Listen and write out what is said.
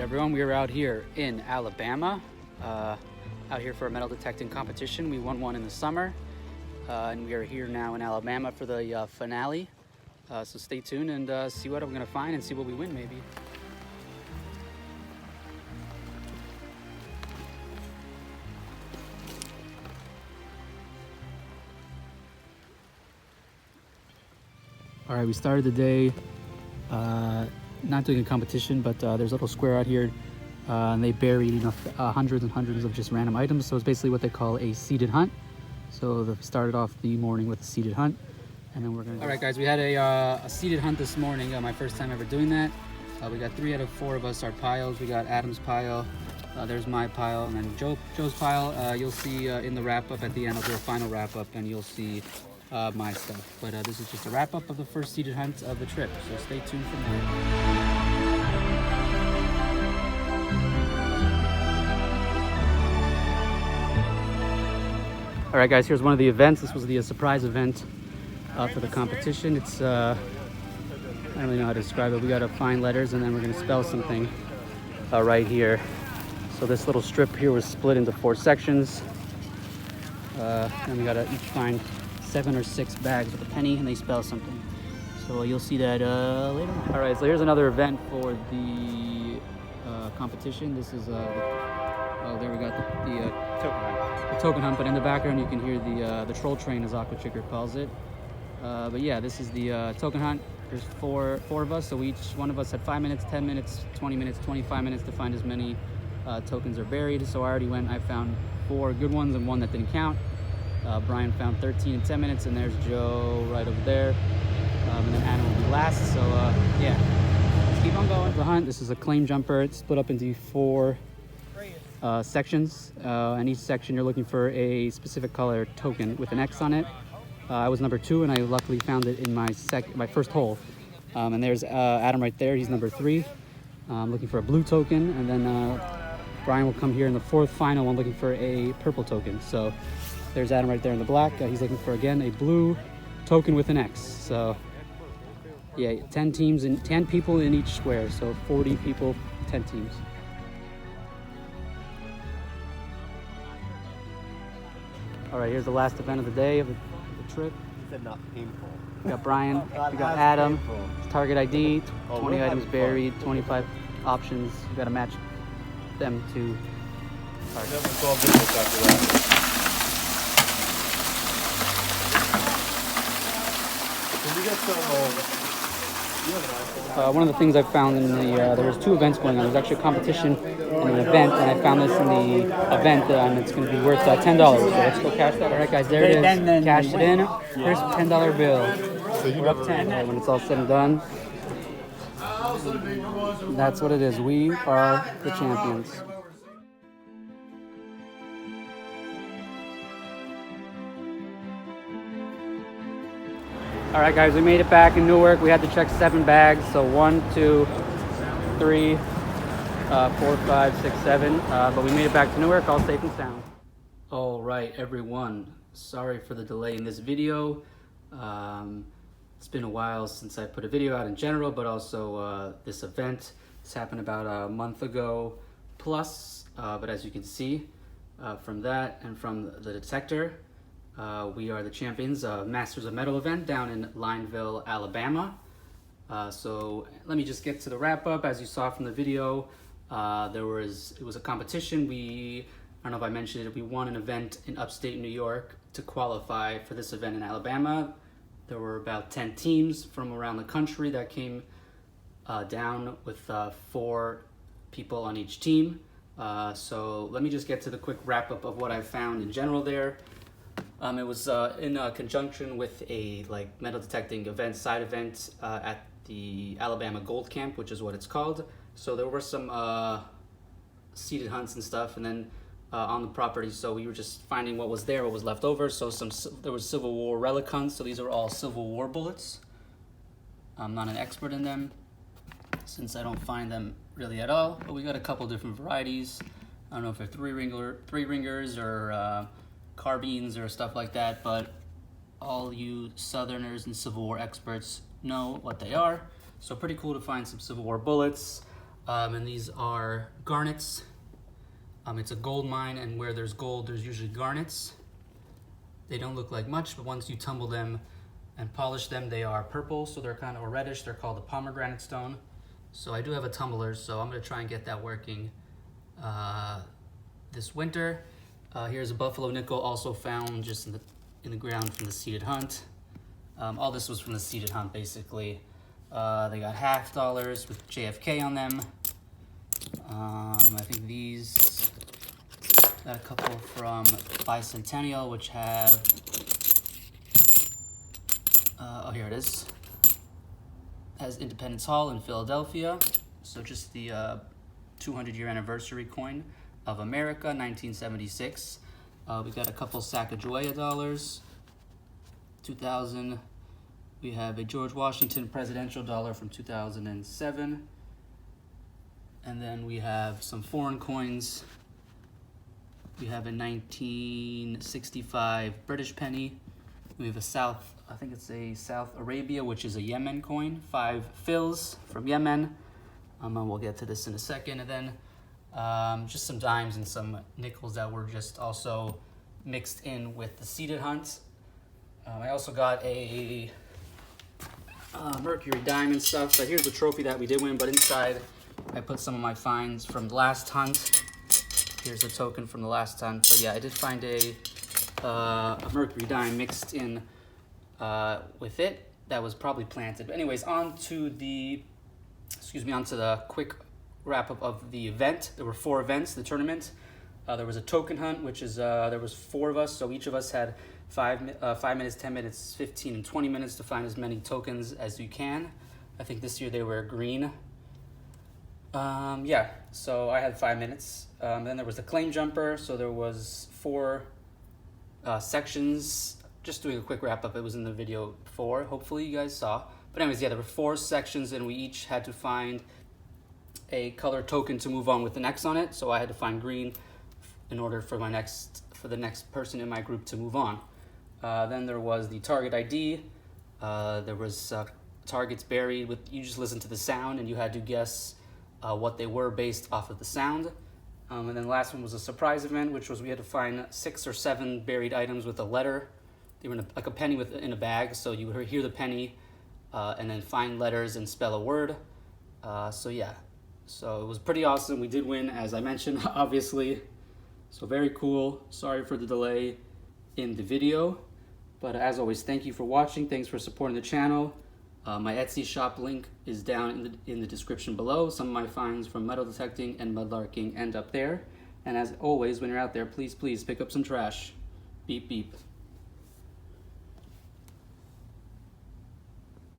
everyone, we are out here in Alabama, out here for a metal detecting competition. We won one in the summer, and we are here now in Alabama for the finale. So stay tuned and see what I'm gonna find and see what we win maybe. All right, we started the day not doing a competition, but there's a little square out here, and they buried hundreds and hundreds of just random items. So it's basically what they call a seeded hunt. So they started off the morning with a seeded hunt, and then we're gonna. All right, guys, we had a seeded hunt this morning. My first time ever doing that. We got 3 out of 4 of us our piles. We got Adam's pile. There's my pile, and then Joe's pile. You'll see in the wrap up at the end. I'll do a final wrap up, and you'll see my stuff. But this is just a wrap up of the first seeded hunt of the trip, so stay tuned for more. All right, guys, here's one of the events. This was the surprise event for the competition. It's I don't really know how to describe it. We got to find letters, and then we're going to spell something right here. So this little strip here was split into 4 sections, and we got to each find 7 or 6 bags with a penny, and they spell something. So you'll see that later. All right, so here's another event for the competition. This is there we got the token hunt, but in the background you can hear the troll train, as Aqua Chicker calls it. But yeah, this is the token hunt. There's four of us, so each one of us had 5 minutes, 10 minutes, 20 minutes, 25 minutes to find as many tokens are buried. So I already went, I found 4 good ones and 1 that didn't count. Brian found 13 in 10 minutes, and there's Joe right over there. And then Anna will be last, so yeah. Let's keep on going. The hunt, this is a claim jumper. It's split up into 4 sections, and each section you're looking for a specific color token with an X on it. I was number 2, and I luckily found it in my first hole. And there's Adam right there, he's number 3. I'm looking for a blue token, and then Brian will come here in the 4th final one looking for a purple token. So there's Adam right there in the black. He's looking for, again, a blue token with an X. So yeah, 10 teams and 10 people in each square. So 40 people, 10 teams. All right, here's the last event of the day of the trip. You said not painful. We got Brian, we got Adam, target ID, 20 items buried, 25 options. You gotta match them to target. One of the things I found in the, there was 2 events going on. There was actually a competition and an event, and I found this in the event, and it's going to be worth $10. So let's go cash that. All right, guys, there it is. Cashed it in. Here's a $10 bill. So we're up 10. Right, when it's all said and done, that's what it is. We are the champions. All right, guys, we made it back in Newark. We had to check 7 bags. So 1, 2, 3, 4, 5, 6, 7. But we made it back to Newark, all safe and sound. All right, everyone. Sorry for the delay in this video. It's been a while since I put a video out in general, but also this event. This happened about a month ago plus. But as you can see from that and from the detector, we are the champions of Masters of Metal event down in Lineville, Alabama. So let me just get to the wrap up. As you saw from the video, it was a competition. I don't know if I mentioned it, we won an event in upstate New York to qualify for this event in Alabama. There were about 10 teams from around the country that came down with 4 people on each team. So let me just get to the quick wrap up of what I found in general there. It was in conjunction with a metal detecting event, side event at the Alabama Gold Camp, which is what it's called. So there were some seeded hunts and stuff, and then on the property, so we were just finding what was there, what was left over. So there was Civil War relic hunts, so these are all Civil War bullets. I'm not an expert in them, since I don't find them really at all, but we got a couple different varieties. I don't know if they're three ringers or carbines or stuff like that, but all you Southerners and Civil War experts know what they are. So pretty cool to find some Civil War bullets. And these are garnets. It's a gold mine, and where there's gold, there's usually garnets. They don't look like much, but once you tumble them and polish them, they are purple, so they're kind of reddish. They're called the pomegranate stone. So I do have a tumbler, so I'm gonna try and get that working this winter. Here's a buffalo nickel, also found just in the ground from the seeded hunt. All this was from the seeded hunt, basically. They got $50 with JFK on them. I think these got a couple from Bicentennial, which have, oh, here it is. Has Independence Hall in Philadelphia. So just the 200-year anniversary coin of America, 1976. We got a couple Sacagawea dollars, 2000. We have a George Washington presidential dollar from 2007. And then we have some foreign coins. We have a 1965 British penny. We have a I think it's a South Arabia, which is a Yemen coin, 5 fils from Yemen. And we'll get to this in a second. And then just some dimes and some nickels that were just also mixed in with the seeded hunt. I also got a Mercury dime and stuff. So here's the trophy that we did win, but inside I put some of my finds from the last hunt. Here's a token from the last hunt. But yeah, I did find a Mercury dime mixed in with it that was probably planted. But anyways, on to the quick wrap up of the event. There were 4 events, the tournament. There was a token hunt, which is there was 4 of us, so each of us had 5 minutes, 10 minutes, 15, and 20 minutes to find as many tokens as you can. I think this year they were green. Yeah, so I had 5 minutes. Then there was the claim jumper, so there was 4 sections. Just doing a quick wrap up, it was in the video before, hopefully you guys saw. But anyways, yeah, there were 4 sections, and we each had to find a color token to move on with the next on it. So I had to find green in order for the next person in my group to move on. Then there was the target ID. There was targets buried with, you just listen to the sound and you had to guess what they were based off of the sound. And then the last one was a surprise event, which was we had to find 6 or 7 buried items with a letter. They were like a penny in a bag, so you would hear the penny and then find letters and spell a word. So yeah, so it was pretty awesome. We did win, as I mentioned, obviously. So very cool. Sorry for the delay in the video, but as always, thank you for watching. Thanks for supporting the channel. My Etsy shop link is down in the description below. Some of my finds from metal detecting and mudlarking end up there. And as always, when you're out there, please pick up some trash. Beep beep.